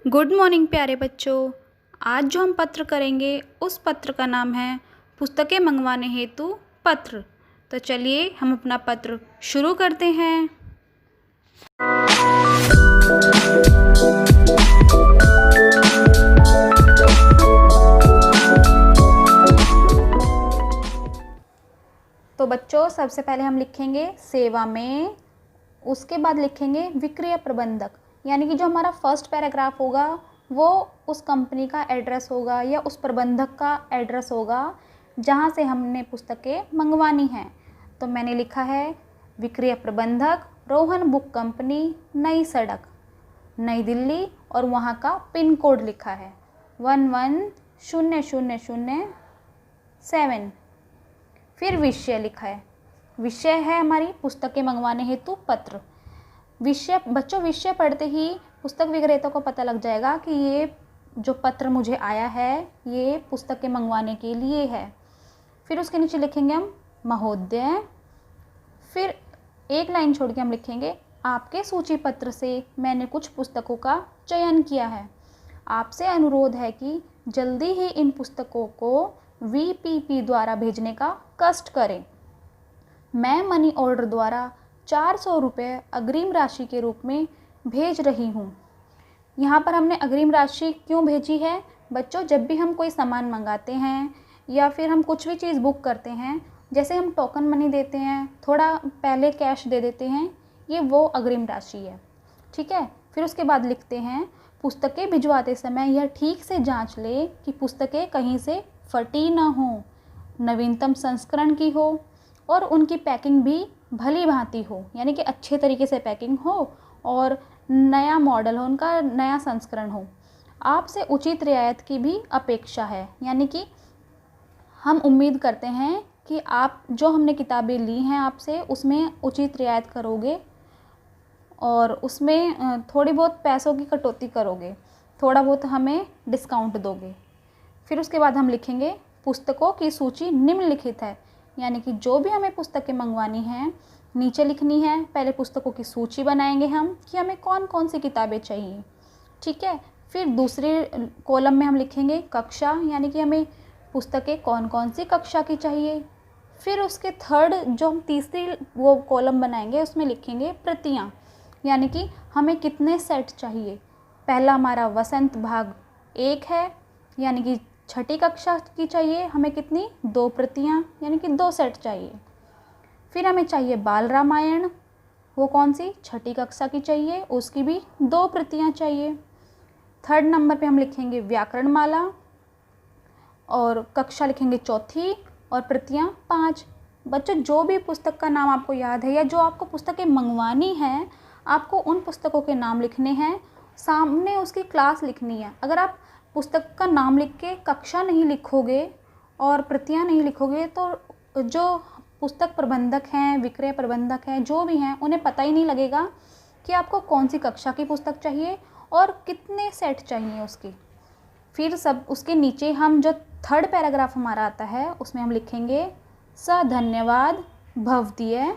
Good morning प्यारे बच्चों। आज जो हम पत्र करेंगे उस पत्र का नाम है पुस्तकें मंगवाने हेतु पत्र। तो चलिए हम अपना पत्र शुरू करते हैं। तो बच्चों सबसे पहले हम लिखेंगे सेवा में, उसके बाद लिखेंगे विक्रय प्रबंधक, यानी कि जो हमारा फर्स्ट पैराग्राफ होगा वो उस कंपनी का एड्रेस होगा या उस प्रबंधक का एड्रेस होगा जहाँ से हमने पुस्तकें मंगवानी हैं। तो मैंने लिखा है विक्रय प्रबंधक, रोहन बुक कंपनी, नई सड़क, नई दिल्ली, और वहाँ का पिन कोड लिखा है 110007। फिर विषय लिखा है, विषय है हमारी पुस्तकें मंगवाने हेतु पत्र। विषय बच्चों, विषय पढ़ते ही पुस्तक विक्रेता को पता लग जाएगा कि ये जो पत्र मुझे आया है ये पुस्तकें मंगवाने के लिए है। फिर उसके नीचे लिखेंगे हम महोदय। फिर एक लाइन छोड़ के हम लिखेंगे आपके सूची पत्र से मैंने कुछ पुस्तकों का चयन किया है। आपसे अनुरोध है कि जल्दी ही इन पुस्तकों को VPP द्वारा भेजने का कष्ट करें। मैं मनी ऑर्डर द्वारा 400 रुपये अग्रिम राशि के रूप में भेज रही हूँ। यहाँ पर हमने अग्रिम राशि क्यों भेजी है बच्चों? जब भी हम कोई सामान मंगाते हैं या फिर हम कुछ भी चीज़ बुक करते हैं, जैसे हम टोकन मनी देते हैं, थोड़ा पहले कैश दे देते हैं, ये वो अग्रिम राशि है। ठीक है। फिर उसके बाद लिखते हैं पुस्तकें भिजवाते समय यह ठीक से जांच ले कि पुस्तकें कहीं से फटी ना हो, नवीनतम संस्करण की हो और उनकी पैकिंग भी भली भांति हो, यानी कि अच्छे तरीके से पैकिंग हो और नया मॉडल हो, उनका नया संस्करण हो। आपसे उचित रियायत की भी अपेक्षा है, यानी कि हम उम्मीद करते हैं कि आप जो हमने किताबें ली हैं आपसे उसमें उचित रियायत करोगे और उसमें थोड़ी बहुत पैसों की कटौती करोगे, थोड़ा बहुत हमें डिस्काउंट दोगे। फिर उसके बाद हम लिखेंगे पुस्तकों की सूची निम्नलिखित है, यानी कि जो भी हमें पुस्तकें मंगवानी हैं नीचे लिखनी है। पहले पुस्तकों की सूची बनाएंगे हम कि हमें कौन कौन सी किताबें चाहिए। ठीक है। फिर दूसरे कॉलम में हम लिखेंगे कक्षा, यानी कि हमें पुस्तकें कौन कौन सी कक्षा की चाहिए। फिर उसके थर्ड जो हम तीसरी वो कॉलम बनाएंगे उसमें लिखेंगे प्रतियाँ, यानी कि हमें कितने सेट चाहिए। पहला हमारा वसंत भाग 1 है, यानी कि छठी कक्षा की चाहिए, हमें कितनी 2 प्रतियाँ, यानी कि 2 सेट चाहिए। फिर हमें चाहिए बाल रामायण, वो कौन सी छठी कक्षा की चाहिए, उसकी भी 2 प्रतियाँ चाहिए। थर्ड नंबर पे हम लिखेंगे व्याकरण माला और कक्षा लिखेंगे चौथी और प्रतियाँ 5। बच्चों जो भी पुस्तक का नाम आपको याद है या जो आपको पुस्तकें मंगवानी है, आपको उन पुस्तकों के नाम लिखने हैं, सामने उसकी क्लास लिखनी है। अगर आप पुस्तक का नाम लिख के कक्षा नहीं लिखोगे और प्रतियाँ नहीं लिखोगे तो जो पुस्तक प्रबंधक हैं, विक्रय प्रबंधक हैं, जो भी हैं, उन्हें पता ही नहीं लगेगा कि आपको कौन सी कक्षा की पुस्तक चाहिए और कितने सेट चाहिए उसकी। फिर सब उसके नीचे हम जो थर्ड पैराग्राफ हमारा आता है उसमें हम लिखेंगे स धन्यवाद भवदीय।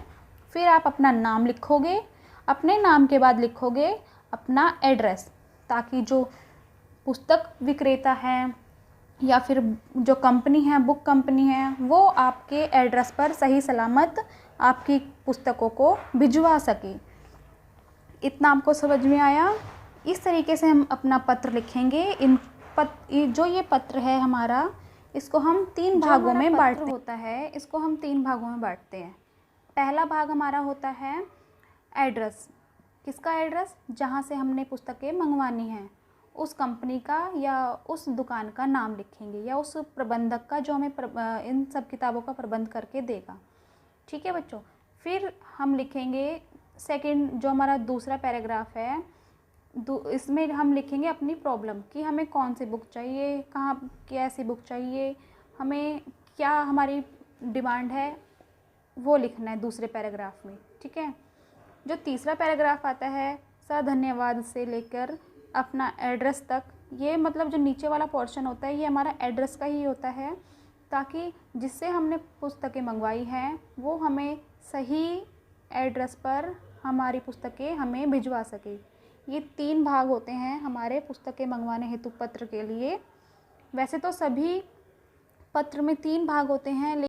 फिर आप अपना नाम लिखोगे, अपने नाम के बाद लिखोगे अपना एड्रेस, ताकि जो पुस्तक विक्रेता है या फिर जो कंपनी है, बुक कंपनी है, वो आपके एड्रेस पर सही सलामत आपकी पुस्तकों को भिजवा सके। इतना आपको समझ में आया? इस तरीके से हम अपना पत्र लिखेंगे। जो ये पत्र है हमारा, इसको हम 3 भागों में बांटते होता है, इसको हम 3 भागों में बांटते हैं। पहला भाग हमारा होता है एड्रेस। किसका एड्रेस? जहाँ से हमने पुस्तकें मंगवानी हैं, उस कंपनी का या उस दुकान का नाम लिखेंगे या उस प्रबंधक का जो हमें इन सब किताबों का प्रबंध करके देगा। ठीक है बच्चों। फिर हम लिखेंगे सेकंड, जो हमारा दूसरा पैराग्राफ है, इसमें हम लिखेंगे अपनी प्रॉब्लम कि हमें कौन सी बुक चाहिए, कहाँ कैसी बुक चाहिए, हमें क्या हमारी डिमांड है, वो लिखना है दूसरे पैराग्राफ में। ठीक है। जो तीसरा पैराग्राफ आता है स धन्यवाद से लेकर अपना एड्रेस तक, ये मतलब जो नीचे वाला पोर्शन होता है ये हमारा एड्रेस का ही होता है, ताकि जिससे हमने पुस्तकें मंगवाई हैं वो हमें सही एड्रेस पर हमारी पुस्तकें हमें भिजवा सके। ये 3 भाग होते हैं हमारे पुस्तकें मंगवाने हेतु पत्र के लिए। वैसे तो सभी पत्र में 3 भाग होते हैं,